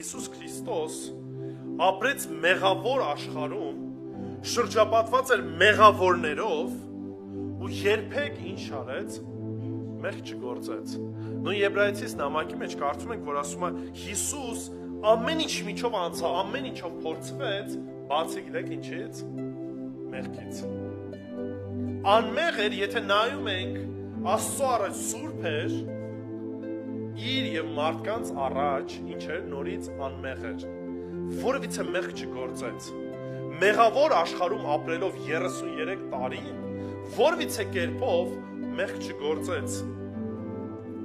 Հիսուս Քրիստոս ապրեց մեղավոր աշխարհում, շրջապատված էր մեղավորներով ու երբեք ինչ արեց, մեղք չգործեց։ Նույն Եբրայեցիս նամակի մեջ կարծում ենք, որ ասում է Հիսուս ամեն ինչ միջով անցավ, ամեն ինչով փորձվեց, բացի գիտեք ինչից, մեղքից։ Անմեղ էր, եթե նայում ենք Աստծո առաջ սուրբ էր, իր եւ մարդկանց առաջ ինչ էր, նորից անմեղ էր, որևիցե մեղք չգործեց։ Մեղավոր աշխարհում ապրելով 33 տարի, որևիցե կերպով մեղք չգործեց։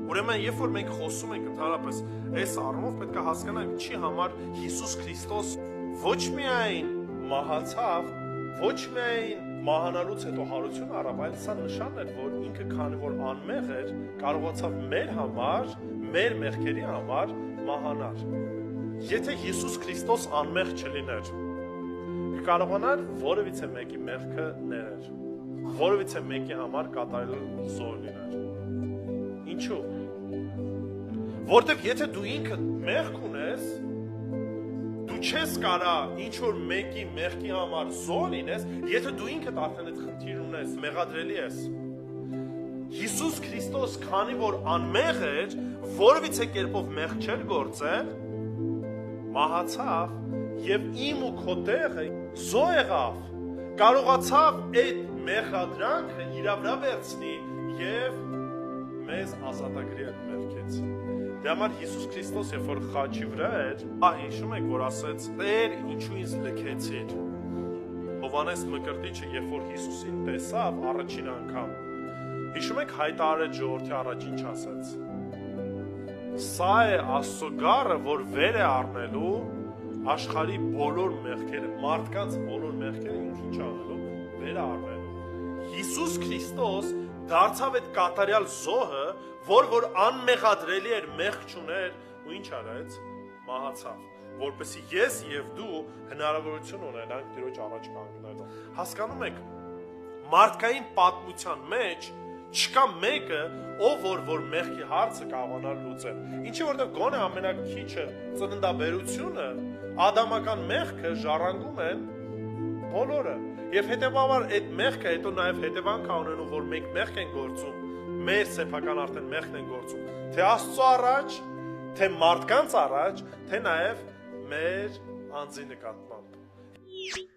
Ուրեմն, երբ որ մենք խոսում ենք ընդհանրապես այս առումով, պետք է հասկանանք, չի համար Հիսուս Քրիստոս ոչ միայն մահացավ, ոչ միայն մահանալուց հետո հարություն առավ, այլ սա նշան էր, որ ինքը քանի որ անմեղ էր, կարողացավ մեր համար, մեր մեղքերի համար մահանալ։ Եթե Հիսուս Քրիստոս անմեղ չլիներ, կարողանար որևիցե մեկի մեղքը ներել, որևիցե մեկի համար կատարել զոհ լիներ։ Ինչու՞։ Որտեվ եթե դու ինքդ մեղք ունես, դու չես կարա ինչ որ մեկի մեղքի համար զոհ լինես, եթե դու ինքդ արդեն այդ խնդիր ունես, մեղադրելի ես։ Հիսուս Քրիստոս, քանի որ անմեղ էր, որևիցե կերպով մեղք չէր գործել, մահացավ եւ իմ ու քո տեղը զոհ եղավ, կարողացավ այդ մեղադրանքը իր վրա վերցնի եւ մեզ ազատագրի այդ մեղքից։ Դե համար Հիսուս Քրիստոս, երբ որ խաչի վրա էր, հիշում եք, որ ասեց. «Տեր, ինչու ինձ լքեցիր»։ Հովհաննես Մկրտիչը, երբ որ Հիսուսին տեսավ առաջին անգամ, հիշում եք, հայտարարեց ժողովրդի առաջ ինչ ասեց. «Սա է Աստծո գառը, որ վեր է առնելու աշխարհի բոլոր մեղքերը, մարդկանց բոլոր մեղքերը ինչ անելու, վեր է առնելու»։ Հիսուս Քրիստոս դարձավ այդ կատարյալ զոհը, որ անմեղադրելի էր, մեղք չուներ ու ինչ արեց, մահացավ, որպեսզի ես եւ դու հնարավորություն ունենանք Տիրոջ առաջ կանգնելու։ Հասկանում եք, մարդկային պատմության մեջ չկա մեկը, ով որ մեղքի հարցը կարողանար լուծել։ Ինչի որտեղ գոնե ամենակիչը ծննդաբերությունը, ադամական մեղքը ժառանգում են բոլորը։ Եվ հետևաբար այդ մեղքը հետո նաև հետևանք է ունենում, որ մենք մեղք են գործում, մեր սեփական արդեն մեղքն են գործում, թե Աստծո առաջ, թե մարդկանց առաջ, թե նաև մեր անձի նկատմամբ։